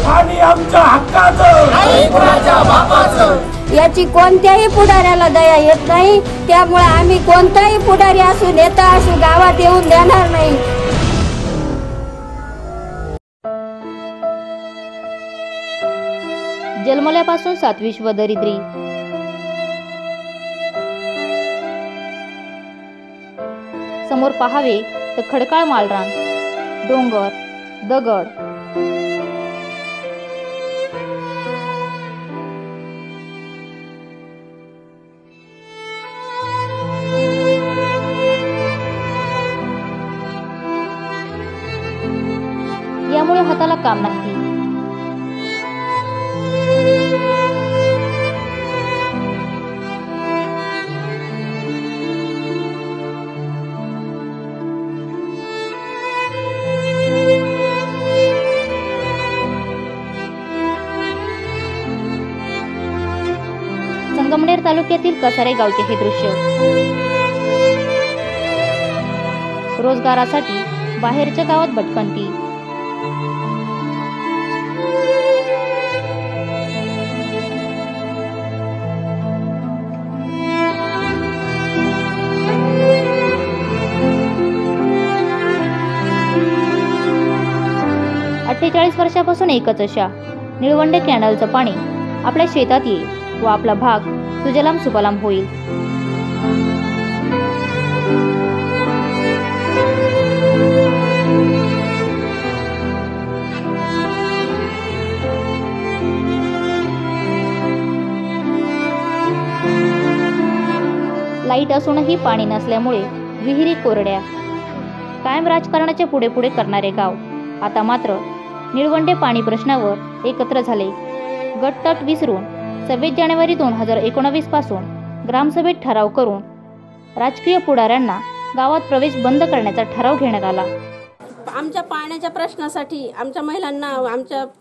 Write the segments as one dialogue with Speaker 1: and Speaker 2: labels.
Speaker 1: आणि आमच्या हक्काचं नाही कुणाच्या बापाचं।
Speaker 2: याची कोणत्याही पुढाऱ्याला दया येत नाही, त्यामुळे आम्ही कोणताही पुढारी असू, नेता असू, गावात येऊन देणार नाही।
Speaker 3: जन्मल्यापासून सातविश व दरिद्री, समोर पहावे तर खडकाळ माळरान, डोंगर, दगड, यामुळे हाताला काम नाही। संगमनेर तालुक्यातील कसारे गावचे हे दृश्य। रोजगारासाठी बाहेरच्या गावात भटकंती, वर्षापासून एकच आशा, निळवंडे कॅनलचं पाणी आपल्या शेतात येईल व आपला भाग सुजलाम सुफलाम होईल। लाईट असूनही पाणी नसल्यामुळे विहिरी कोरड्या, कायम राजकारणाचे पुढे पुढे करणारे गाव आता मात्र निळवंडे पाणी प्रश्नावर एकत्र झाले। गटतट विसरून 26 जानेवारी 2019 पासून ग्रामसभेत ठराव करून राजकीय पुढाऱ्यांना गावात प्रवेश बंद करण्याचा ठराव घेण्यात आला।
Speaker 2: आमच्या पाण्याच्या प्रश्नासाठी आमच्या महिलांना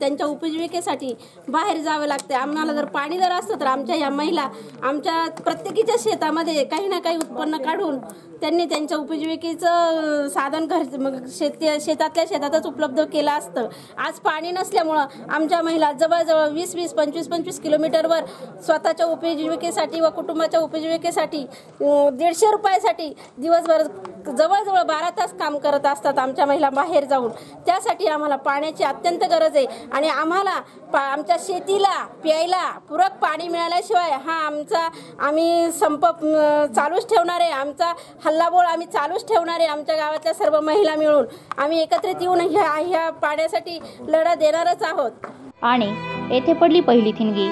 Speaker 2: त्यांच्या उपजीविकेसाठी बाहेर जावे लागते। आम्हाला जर पाणी असतं तर आमच्या या महिला आमच्या प्रत्येकीच्या शेतामध्ये काही ना काही उत्पन्न काढून त्यांनी त्यांच्या उपजीविकेचं साधन शेतातल्या शेतातच उपलब्ध केलं असतं। आज पाणी नसल्यामुळं आमच्या महिला जवळजवळ 20-20, 25-25 किलोमीटरवर स्वतःच्या उपजीविकेसाठी व कुटुंबाच्या उपजीविकेसाठी 150 रुपयासाठी दिवसभर जवळजवळ 12 तास काम करत असतात आमच्या महिला बाहेर जाऊन। त्यासाठी आम्हाला पाण्याची अत्यंत गरज आहे आणि आम्हाला आमच्या शेतीला प्यायला पूरक पाणी मिळाल्याशिवाय आम्ही संप चालूच ठेवणार आहे। आमचा हल्लाबोल आम्ही चालूच ठेवणार आहे। आमच्या गावातल्या सर्व महिला मिळून आम्ही एकत्रित येऊन ह्या पाण्यासाठी लढा देणारच आहोत।
Speaker 3: आणि येथे पडली पहिली ठिणगी।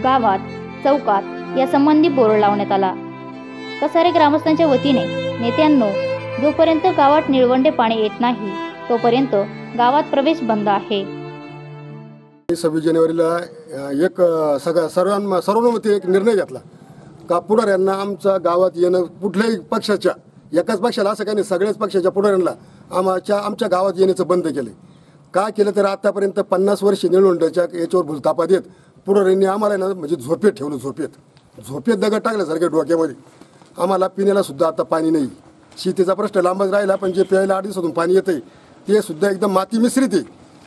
Speaker 3: गावात चौकात या संबंधी बोर्ड लावण्यात आला। कसारे ग्रामस्थांच्या वतीने नेत्यांनो, जोपर्यंत गावात निळवंडे पाणी येत नाही तोपर्यंत गावात प्रवेश बंद आहे।
Speaker 4: 26 जानेवारीला एक सर्वानुमते एक निर्णय घेतला का पुढाऱ्यांना आमच्या गावात येणं, कुठल्याही पक्षाच्या एकाच पक्षाला असं काही नाही, सगळ्याच पक्षाच्या पुढाऱ्यांना आमच्या गावात येण्याचं बंद केलं। का केलं तर आतापर्यंत 50 वर्ष निळवंड्याच्या याच्यावर भुलतापा देत पुढाऱ्यांनी आम्हाला ना म्हणजे झोपेत ठेवलं। झोपेत दगड टाकल्यासारख्या डोक्यामध्ये। आम्हाला पिण्याला सुद्धा आता पाणी नाही। शेतीचा प्रश्न लांबच राहिला, पण जे प्यायला 8 दिवसातून पाणी येतंय ते सुद्धा एकदम माती मिश्रित आहे।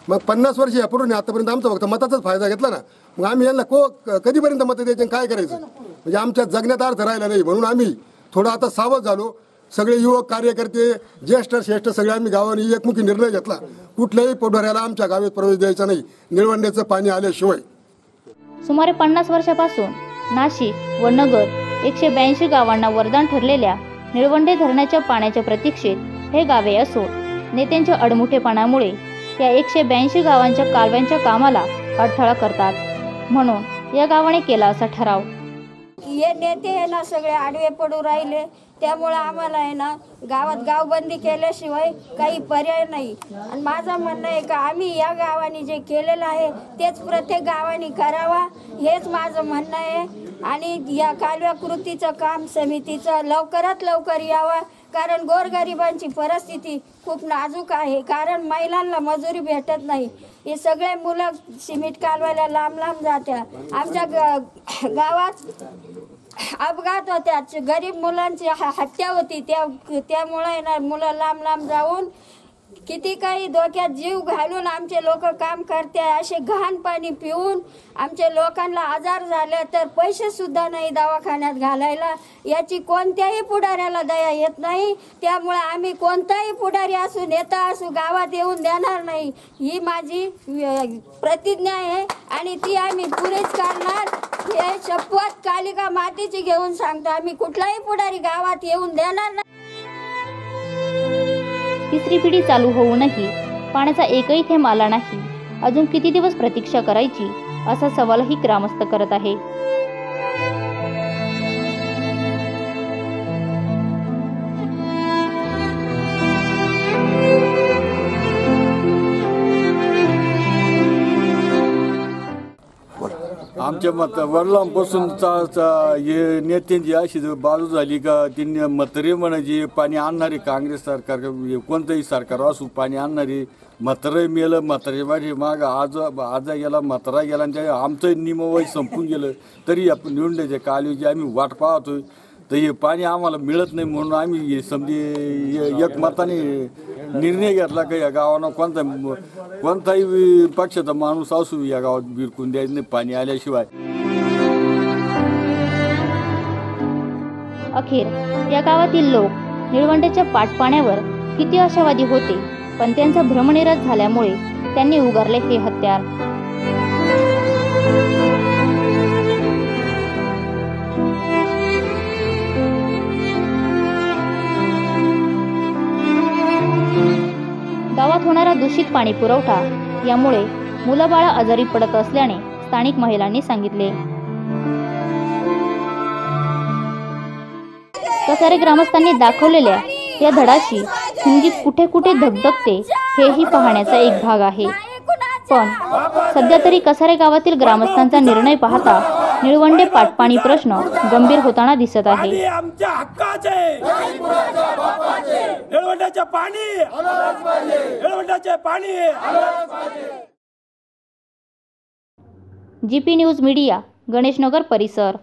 Speaker 4: मग 50 वर्ष या पुढे आतापर्यंत आमचा फक्त मताचाच फायदा घेतला ना, मग आम्ही यांना कधीपर्यंत मतं द्यायचे, काय करायचं, म्हणजे आमच्या जगण्यात अर्थ राहिला नाही। म्हणून आम्ही थोडं आता सावध झालो। सगळे युवक कार्यकर्ते, ज्येष्ठ श्रेष्ठ सगळे आम्ही गावाने एकमुखी निर्णय घेतला, कुठल्याही पुढाऱ्याला आमच्या गावात प्रवेश द्यायचा नाही निळवंड्याचं पाणी आल्याशिवाय।
Speaker 3: सुमारे 50 वर्षापासून नाशिक व नगर 182 गावांना वरदान ठरलेल्या निळवंडे धरणाच्या पाण्याच्या प्रतीक्षेत हे गावे असून नेत्यांच्या अडमुठेपणामुळे या 182 गावांच्या कालव्यांच्या कामाला अडथळा करतात। म्हणून या गावाने केला असा ठराव।
Speaker 2: हे नेते आहे ना सगळे आडवे पडू राहिले, त्यामुळे आम्हाला आहे ना गावात गावबंदी केल्याशिवाय काही पर्याय नाही। आणि माझं म्हणणं आहे का आम्ही या गावाने जे केलेलं आहे तेच प्रत्येक गावाने करावा, हेच माझं म्हणणं आहे। आणि या कालव्या कृतीचं काम समितीचं लवकरात लवकर यावं,
Speaker 5: कारण गोरगरिबांची परिस्थिती खूप नाजूक आहे, कारण महिलांना मजुरी भेटत नाही. हे सगळे मुलं सिमेंट कालवायला लांब लांब जात्या. आमच्या गावात अपघात होत्या, गरीब मुलांची हत्या होती, त्यामुळे ना मुलं लांब लांब जाऊन किती काही धोक्यात जीव घालून आमचे लोक काम करते. असे घाण पाणी पिऊन आमच्या लोकांना आजार झाले तर पैसे सुद्धा नाही दवाखान्यात घालायला. याची कोणत्याही पुढाऱ्याला दया येत नाही. त्यामुळे आम्ही कोणताही पुढारी असू, नेता असू, गावात येऊन देणार नाही. ही माझी प्रतिज्ञा आहे आणि ती आम्ही पुरेच करणार. हे शपथ कालिका मातेची घेऊन सांगतो, आम्ही कुठलाही पुढारी गावात येऊन देणार नाही.
Speaker 3: तिसरी पिढी चालू होऊनही पाण्याचा एकही थेंब आला नाही. अजून किती दिवस प्रतीक्षा करायची असा सवालही ग्रामस्थ करत आहे.
Speaker 6: आमच्या वडिलांपासून नेत्यांची अशी बाजू झाली का त्यांनी म्हातारे म्हणायची पाणी आणणारी काँग्रेस सरकार कोणतंही सरकार असू पाणी आणणारी म्हातारं मेलं म्हातारे माझी माग आज गेला म्हातारा गेला आणि त्या आमचं निमवय संपून गेलं तरी आपण निवडण्याच्या कालवेची आम्ही वाट पाहतोय. तर हे पाणी आम्हाला मिळत नाही म्हणून आम्ही समजी एक मताने निर्णय घेतला का या गावानं कोणताही पक्षाचा माणूस असू या गावात बिरकून द्यायचं नाही पाणी आल्याशिवाय.
Speaker 3: अखेर या गावातील लोक निळवंड्याच्या पाटपाण्यावर किती आशावादी होते, पण त्यांचा भ्रमनिरास झाल्यामुळे त्यांनी उगारले हे हत्यार. गावात होणारा दूषित पाणी पुरवठा यामुळे मुलंबाळं आजारी पडत असल्याने स्थानिक महिलांनी सांगितले. कसारे ग्रामस्थांनी दाखवलेल्या या धडाची हिंदी कुठे कुठे धगधगते हेही पाहण्याचा एक भाग आहे. पण सध्या तरी कसारे गावातील ग्रामस्थांचा निर्णय पाहता निळवंडे पाटपाणी प्रश्न गंभीर होताना दिसत आहे.
Speaker 1: आमच्या हक्काचे निळवंड्याचे पाणी, निळवंड्याचे पाणी.
Speaker 3: GP न्यूज मीडिया, गणेशनगर परिसर.